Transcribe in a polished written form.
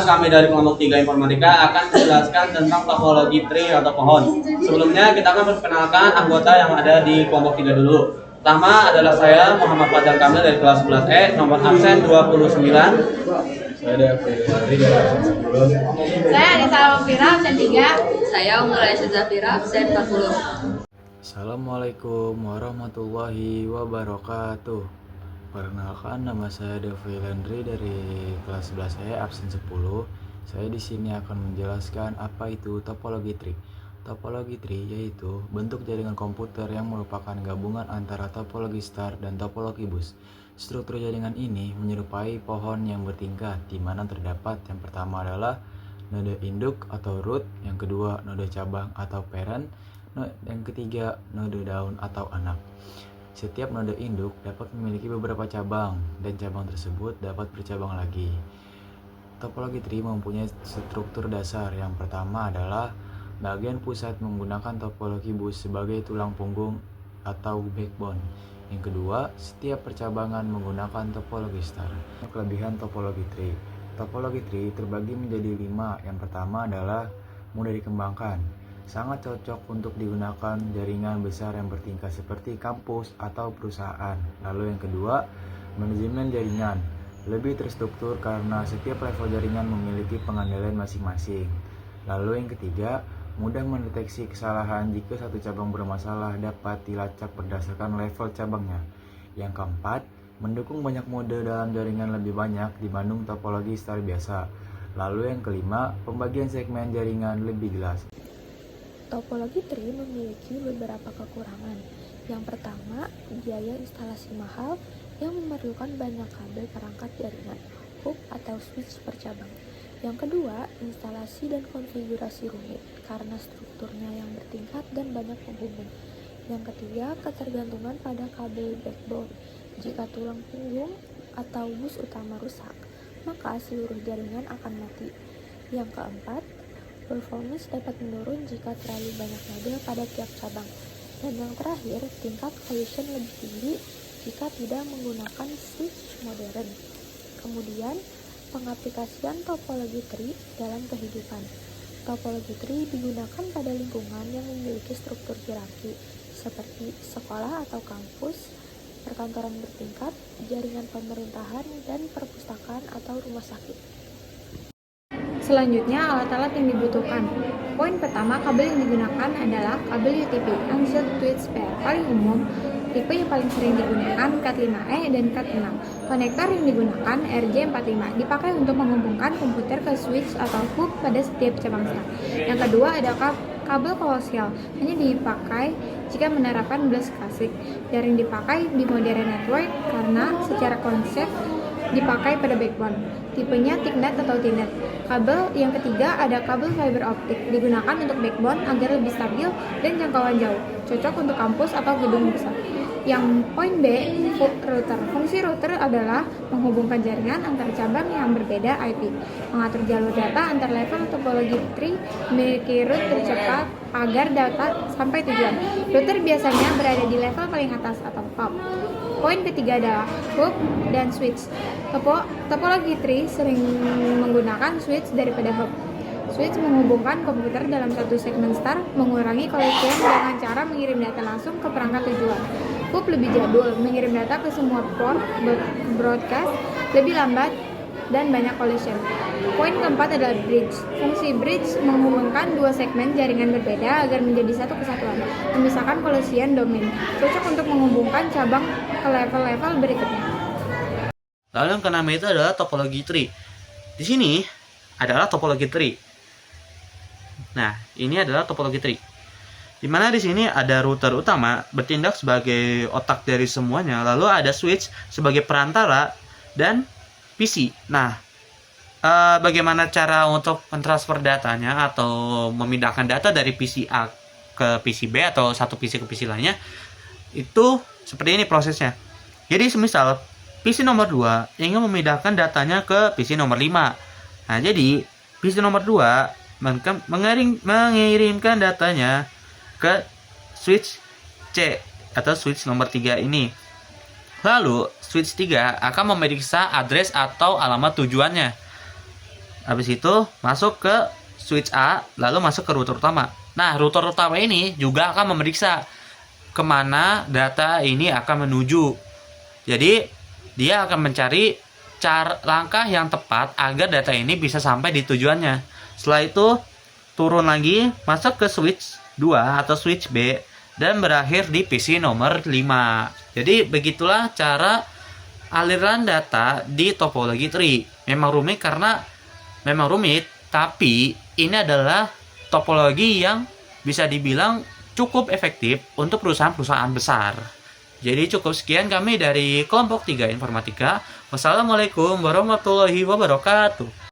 Perkenalkan, kami dari kelompok 3 Informatika akan menjelaskan tentang topologi tree atau pohon. Sebelumnya kita akan memperkenalkan anggota yang ada di kelompok 3 dulu. Pertama adalah saya Muhammad Fadil Kamil dari kelas 11E, nomor absen 29. Saya David Fadri dari absen 10. Saya Anissa Alvira, absen 3. Saya Umur Aisyah Zafira, absen 40. Assalamualaikum warahmatullahi wabarakatuh. Perkenalkan, nama saya Devi Landry dari kelas 11E absen 10. Saya di sini akan menjelaskan apa itu topologi tree. Topologi tree yaitu bentuk jaringan komputer yang merupakan gabungan antara topologi star dan topologi bus. Struktur jaringan ini menyerupai pohon yang bertingkat, di mana terdapat yang pertama adalah node induk atau root, yang kedua node cabang atau parent, yang ketiga node daun atau anak. Setiap node induk dapat memiliki beberapa cabang, dan cabang tersebut dapat bercabang lagi. Topologi tree mempunyai struktur dasar. Yang pertama adalah bagian pusat menggunakan topologi bus sebagai tulang punggung atau backbone. Yang kedua, setiap percabangan menggunakan topologi star. Kelebihan topologi tree. Topologi tree terbagi menjadi 5. Yang pertama adalah mudah dikembangkan. Sangat cocok untuk digunakan jaringan besar yang bertingkat seperti kampus atau perusahaan. Lalu yang kedua, manajemen jaringan. Lebih terstruktur karena setiap level jaringan memiliki pengendalian masing-masing. Lalu yang ketiga, mudah mendeteksi kesalahan jika satu cabang bermasalah dapat dilacak berdasarkan level cabangnya. Yang keempat, mendukung banyak mode dalam jaringan lebih banyak dibanding topologi star biasa. Lalu yang kelima, pembagian segmen jaringan lebih jelas. Topologi tree memiliki beberapa kekurangan. Yang pertama, biaya instalasi mahal yang memerlukan banyak kabel perangkat jaringan, hub atau switch per cabang. Yang kedua, instalasi dan konfigurasi rumit karena strukturnya yang bertingkat dan banyak penghubung. Yang ketiga, ketergantungan pada kabel backbone. Jika tulang punggung atau bus utama rusak, maka seluruh jaringan akan mati. Yang keempat, performance dapat menurun jika terlalu banyak node pada tiap cabang. Dan yang terakhir, tingkat collision lebih tinggi jika tidak menggunakan switch modern. Kemudian, pengaplikasian topologi tree dalam kehidupan. Topologi tree digunakan pada lingkungan yang memiliki struktur hierarki, seperti sekolah atau kampus, perkantoran bertingkat, jaringan pemerintahan, dan perpustakaan atau rumah sakit. Selanjutnya, alat-alat yang dibutuhkan. Poin pertama, kabel yang digunakan adalah kabel UTP, Unset Twist Pair. Paling umum, tipe yang paling sering digunakan Cat5e dan Cat6. Konektor yang digunakan RJ45, dipakai untuk menghubungkan komputer ke switch atau hub pada setiap cabang star. Yang kedua ada kabel koaksial, hanya dipakai jika menerapkan bus klasik. Jarang dipakai di modern network karena secara konsep dipakai pada backbone. Tipenya thicknet atau thinnet. Kabel yang ketiga ada kabel fiber optik, digunakan untuk backbone agar lebih stabil dan jangkauan jauh, cocok untuk kampus atau gedung besar. Yang poin B, router. Fungsi router adalah menghubungkan jaringan antar cabang yang berbeda IP, mengatur jalur data antar level topologi tree, memiliki route tercepat agar data sampai tujuan. Router biasanya berada di level paling atas atau top. Poin ketiga adalah hub dan switch. Topologi tree sering menggunakan switch daripada hub. Switch menghubungkan komputer dalam satu segmen star, mengurangi collision dengan cara mengirim data langsung ke perangkat tujuan. Hub lebih jadul, mengirim data ke semua port broadcast, lebih lambat dan banyak collision. Poin keempat adalah bridge. Fungsi bridge menghubungkan dua segmen jaringan berbeda agar menjadi satu kesatuan, memisahkan collision domain, cocok untuk menghubungkan cabang ke level-level berikutnya. Lalu yang keenam itu adalah topologi tree. Di sini adalah topologi tree. Nah, ini adalah topologi tree. Di mana di sini ada router utama bertindak sebagai otak dari semuanya, lalu ada switch sebagai perantara dan PC. Nah, bagaimana cara untuk mentransfer datanya atau memindahkan data dari PC A ke PC B atau satu PC ke PC lainnya? Itu seperti ini prosesnya. Jadi semisal PC nomor 2 ingin memindahkan datanya ke PC nomor 5. Nah, jadi PC nomor 2 mengirimkan datanya ke switch C atau switch nomor 3 ini. Lalu switch 3 akan memeriksa address atau alamat tujuannya. Habis itu masuk ke switch A, lalu masuk ke router utama. Nah, router utama ini juga akan memeriksa kemana data ini akan menuju. Jadi, dia akan mencari langkah yang tepat agar data ini bisa sampai di tujuannya. Setelah itu, turun lagi, masuk ke switch 2 atau switch B, dan berakhir di PC nomor 5. Jadi, begitulah cara aliran data di topologi tree. Memang rumit, tapi ini adalah topologi yang bisa dibilang cukup efektif untuk perusahaan-perusahaan besar. Jadi cukup sekian kami dari kelompok 3 Informatika. Wassalamualaikum warahmatullahi wabarakatuh.